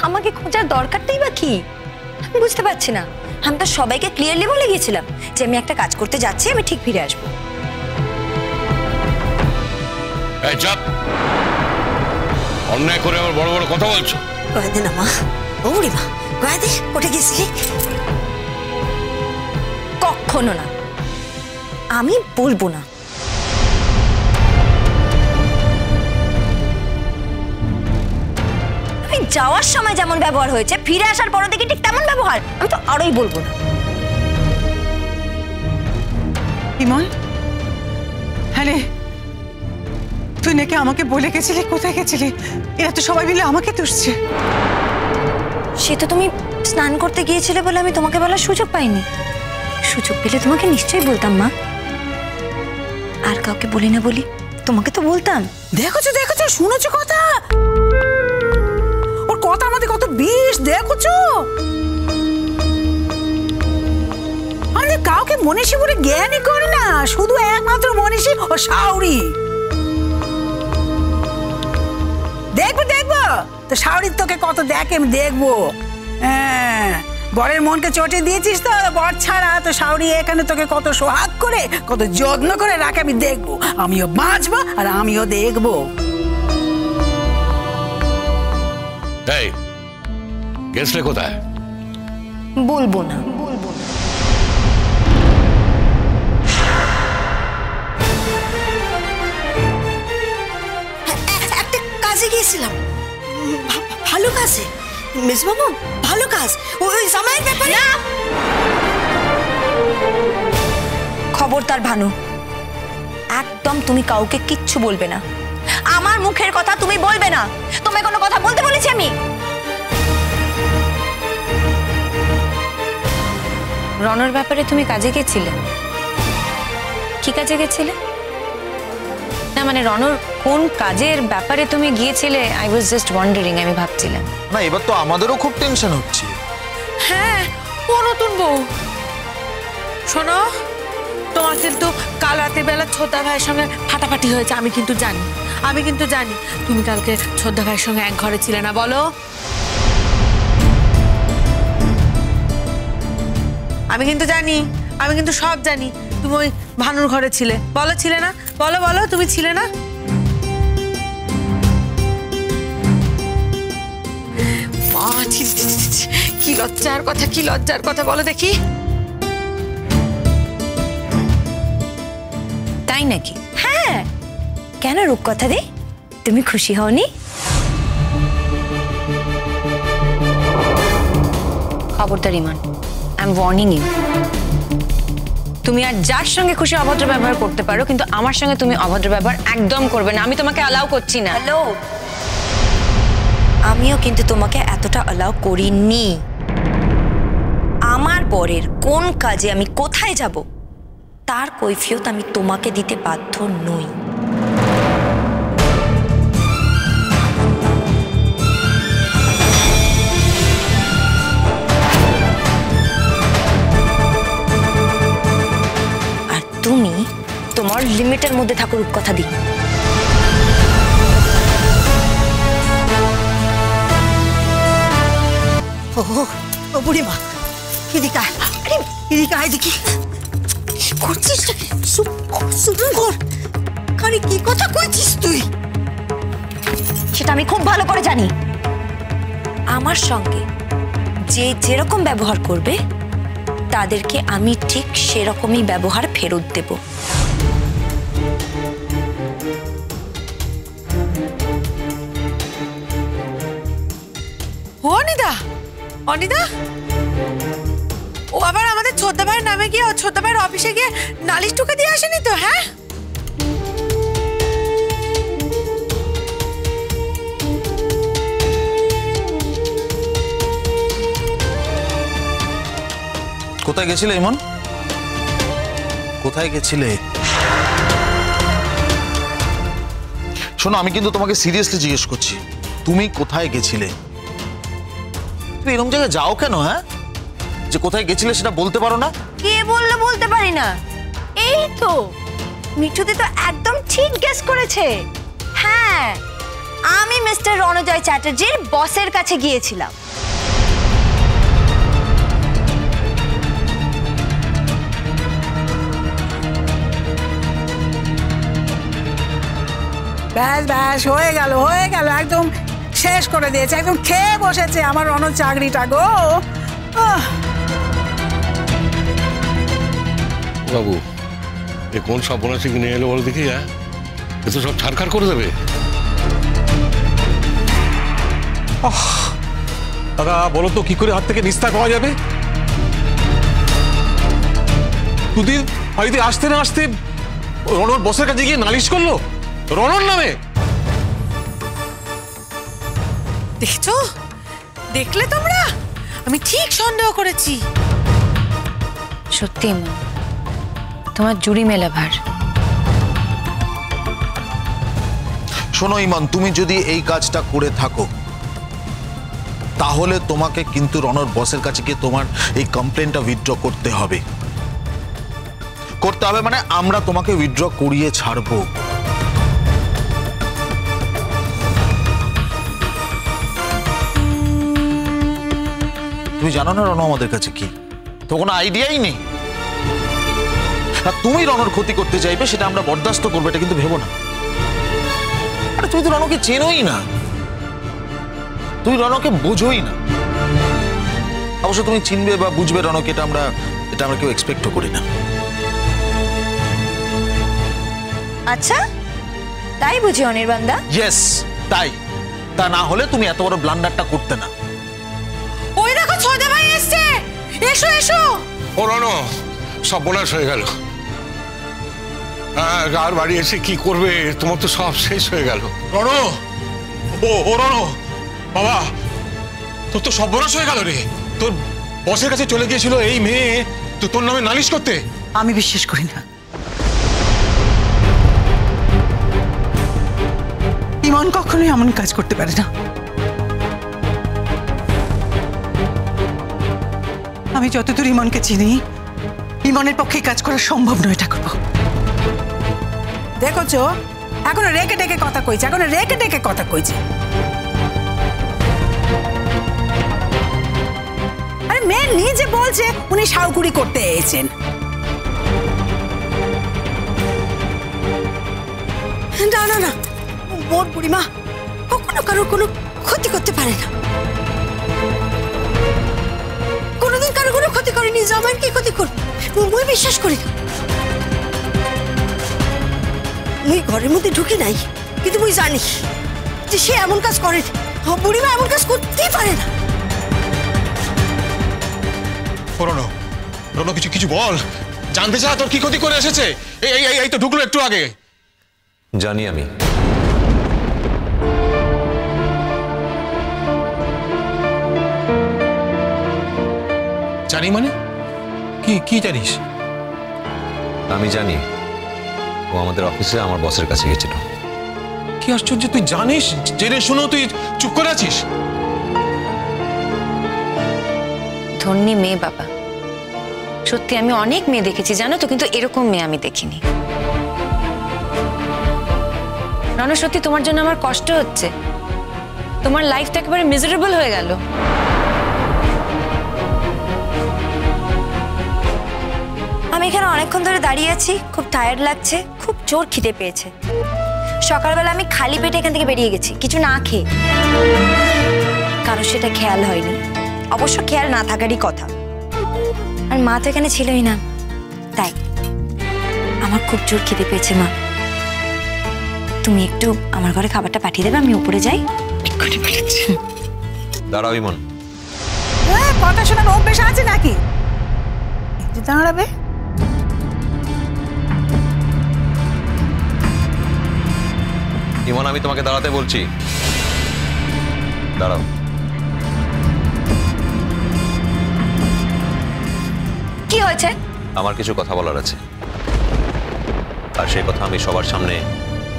আমাকে খোঁজার দরকারটাই বা কি? আমি বুঝতে পারছি না। আমি তো সবাইকে ক্লিয়ারলি বলে গিয়েছিলাম যে আমি একটা কাজ করতে যাচ্ছি, আমি ঠিক ফিরে আসবো। এই চুপ! অন্যায় করে আবার বড় বড় কথা বলছো। গয়াদে না মা, ও বুড়িমা, গয়াদে উঠে গেছিলি? কখনো না, আমি বলবো না। আমি যাওয়ার সময় যেমন ব্যবহার হয়েছে, ফিরে আসার পর থেকে ঠিক তেমন ব্যবহার আমি তো আরোই বলবো না। ইমন, হ্যাঁ রে, তুই নাকি আমাকে বলে গেছিলি কোথায় গেছিলি? এরা তো সবাই মিলে আমাকে তুষছে। সে তো তুমি স্নান করতে গিয়েছিলে বলে আমি তোমাকে বলার সুযোগ পাইনি। সুযোগ পেলে তোমাকে নিশ্চয়ই বলতাম মা। আর কাউকে বলি না বলি তোমাকে তো বলতাম। দেখোছো দেখোছো, শুনেছো কথা? ওর কথা আমাদের কত বিষ, দেখোছো? আমি কাউকে মনীষী বলে জ্ঞানই করি না, শুধু একমাত্র মনীষী ও শাওরি। দেখবো দেখবো তো শাওরির তোকে কত দেখে, আমি দেখবো। হ্যাঁ, বরের মনকে চটে দিয়েছিস তো, বর ছাড়া তো শাওরি এখানে তোকে কত সোহাগ করে, কত যত্ন করে রাখে, আমি দেখবো। আমিও বাঁচবো আর আমিও দেখবো। এই গেছলে কোথায়? বলবো না। একটা কাজে গিয়েছিলাম, ভালো কাজে মেজবাবু, ভালো কাজ। ওই জামাইয়ের ব্যাপারে খবরদার ভানু, একদম তুমি কাউকে কিচ্ছু বলবে না। আমার মুখের কথা তুমি বলবে না। তোমায় কোনো কথা বলতে বলেছি আমি? রনর ব্যাপারে তুমি কাজে গেছিলে? কি কাজে গেছিলে? না মানে রনর কোন কাজের ব্যাপারে তুমি গিয়েছিলে? আই ওয়াজ জাস্ট ওয়ান্ডারিং, আমি ভাবছিলাম। না, এবার তো আমাদেরও খুব টেনশন হচ্ছে। হ্যাঁ, ও নতুন বউ। শোনো, তোমার কিন্তু কাল রাতের বেলা ছোটদা ভাইয়ের সঙ্গে ফাটাফাটি হয়েছে, আমি কিন্তু জানি। তুমি কালকে ছোটদা ভাইয়ের সঙ্গে এক ঘরে ছিলে না, বলো? আমি কিন্তু সব জানি। তুমি ওই ভানুর ঘরে ছিলে, বলো ছিলে না? বলো বলো, তুমি ছিলে না? মা, কি লজ্জার কথা, কি লজ্জার কথা, বলো দেখি। তাই নাকি? হ্যাঁ, কেন রূপকথা দি, তুমি খুশি হওনি? খবরদার ইমান, আই এম ওয়ার্নিং ইউ। তুমি আর যার সঙ্গে খুশি অভদ্র ব্যবহার করতে পারো, কিন্তু আমার সঙ্গে তুমি অভদ্র ব্যবহার একদম করবে না। আমি তোমাকে অ্যালাউ করছি না। হ্যালো, আমিও কিন্তু তোমাকে এতটা অ্যালাউ করিনি। আমার বরের কোন কাজে আমি কোথায় যাব তার কৈফিয়ত আমি তোমাকে দিতে বাধ্য নই। আর তুমি তোমার লিমিটের মধ্যে থাকো, রূপকথা দিই। ও বুড়িমা, এদিকে আয়, এদিকে আয় দেখি। করছিস আরে কি কথা কইছিস তুই? সেটা আমি খুব ভালো করে জানি। আমার সঙ্গে যে যেরকম ব্যবহার করবে তাদেরকে আমি ঠিক সেরকমই ব্যবহার ফেরত দেব। অনিদা, ও আবার আমাদের ছোটদা ভাইয়ের নামে গিয়ে ছোটদা ভাইয়ের অফিসে গিয়ে নালিশ টুকে দিয়ে আসেনি তো? হ্যাঁ, কোথায় গেছিলে ইমন? কোথায় গেছিলে? শোনো, আমি কিন্তু তোমাকে সিরিয়াসলি জিজ্ঞেস করছি, তুমি কোথায় গেছিলে? তুমি এরকম জায়গায় যাও কেন? হ্যাঁ, যে কোথায় গেছিলে সেটা বলতে পারো না? কে বললে বলতে পারি না? এই তো মিঠুদি তো একদম ঠিক গেস করেছে। হ্যাঁ, আমি মিস্টার রণজয় চ্যাটার্জির বসের কাছে গিয়েছিলাম। ব্যাস ব্যাস হয়ে গেল, একদম শেষ করে দিয়েছে, একদম খেয়ে বসেছে আমার রণর চাকরিটা গো। বাবু এ কোন সব বোনাসে কিনে এলো বলো দেখি, হ্যাঁ এ তো সব ছাড়খাড় করে দেবে। দাদা বলো তো কি করে হাত থেকে নিস্তার পাওয়া যাবে? দুদিন বাড়িতে আসতে না আসতে রণর বসের কাছে গিয়ে নালিশ করলো রণর নামে। দেখছো, দেখলে তোমরা, আমি ঠিক সন্দেহ করেছি। সত্যি মা, তোমার জুড়ি মেলা ভার। শোনো ইমন, তুমি যদি এই কাজটা করে থাকো তাহলে তোমাকে কিন্তু রণর বসের কাছে গিয়ে তোমার এই কমপ্লেনটা উইথড্র করতে হবে। মানে আমরা তোমাকে উইথড্র করিয়ে ছাড়বো। তুমি জানো না রণ আমাদের কাছে কি? তো কোনো আইডিয়াই নেই। আর তুমি রণর ক্ষতি করতে চাইবে সেটা আমরা বরদাস্ত করবো, এটা কিন্তু ভেবো না। আরে তুমি তো রণকে চেনোই না, তুমি রণকে বোঝোই না। অবশ্য তুমি চিনবে বা বুঝবে রণকে, এটা আমরা কেউ এক্সপেক্টও করি না। আচ্ছা তাই বুঝি অনির্বাণদা? ইয়েস তাই। তা না হলে তুমি এত বড় ব্লান্ডারটা করতে না। ওই দেখো ছোটদা ভাই এসছে, এসো এসো। ও রণ, সব বোনাস হয়ে গেল। আর বাড়ি এসে কি করবে? তোমার তো সব শেষ হয়ে গেল। রণ, ও রণ বাবা, তোর তো সর্বনাশ হয়ে গেল রে। তোর বসের কাছে চলে গিয়েছিল এই মেয়ে তো তোর নামে নালিশ করতে। আমি বিশ্বাস করি না, ইমন কখনোই এমন কাজ করতে পারে না। আমি যতদূর ইমনকে চিনি, ইমনের পক্ষে কাজ করা সম্ভব নয় ঠাকুরপো। দেখোছো, এখনো রেখে টেকে কথা কইছে, আরে মেয়ে নিজে বলছে উনি শাউকুড়ি করতে এসেছেন। না, মোর বুড়িমা কখনো কারোর কোনো ক্ষতি করতে পারে না। কোনোদিন কারো কোনো ক্ষতি করেনি, জামাইয়ের কি ক্ষতি করবে? মুই বিশ্বাস করি না। মুই ঘরের মধ্যে ঢুকি নাই, কিন্তু মুই জানি যে সে এমন কাজ করে। বুড়িমা এমন কাজ করতেই পারে না। রণ কিছু বল, জানতে চা তোর কি ক্ষতি করে এসেছে। এই তো ঢুকলো একটু আগে। জানি আমি। জানি মানে কি জানিস? আমি জানি ও আমাদের অফিসে আমার বসের কাছে গেছিল। কি আশ্চর্য, তুই জানিস, জেনে শুনেও তুই চুপ করে আছিস। ধন্যী মেয়ে বাবা, সত্যি আমি অনেক মেয়ে দেখেছি জানো তো, কিন্তু এরকম মেয়ে আমি দেখিনি। রণ, সত্যি তোমার জন্য আমার কষ্ট হচ্ছে। তোমার লাইফটা একেবারে মিজারেবল হয়ে গেল। আমি এখানে অনেকক্ষণ ধরে দাঁড়িয়ে আছি, খুব টায়ার্ড লাগছে, খুব জোর খিদে পেয়েছে। সকালবেলা আমি খালি পেটে এখান থেকে বেরিয়ে গেছি, কিছু না খেয়ে। কারো সেটা খেয়াল হয়নি, অবশ্য খেয়াল না থাকারই কথা। আর মা তো এখানে ছিলই না, তাই আমার খুব জোর খিদে পেয়েছে। মা, তুমি একটু আমার ঘরে খাবারটা পাঠিয়ে দেবে, আমি উপরে যাই। দাঁড়াও ইমন। কথা শোনার অভ্যেস আছে নাকি? দাঁড়াবে। ইমন, আমি তোমাকে দাঁড়াতে বলছি, দাঁড়াও। কি হয়েছে? আমার কিছু কথা বলার আছে, আর সেই কথা আমি সবার সামনে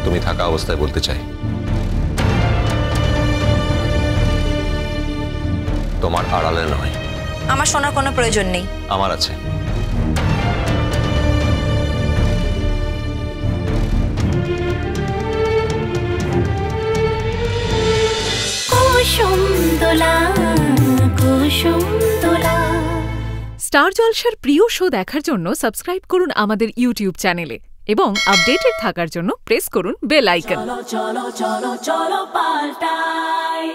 তুমি থাকা অবস্থায় বলতে চাই। তোমার আড়ালে নয়। আমার শোনার কোনো প্রয়োজন নেই। আমার আছে। কুসুম দোলা কুসুম দোলা। স্টার জলসার প্রিয় শো দেখার জন্য সাবস্ক্রাইব করুন আমাদের ইউটিউব চ্যানেলে এবং আপডেটেড থাকার জন্য প্রেস করুন বেল আইকন। চলো চলো চলো চলো পাল্টাই।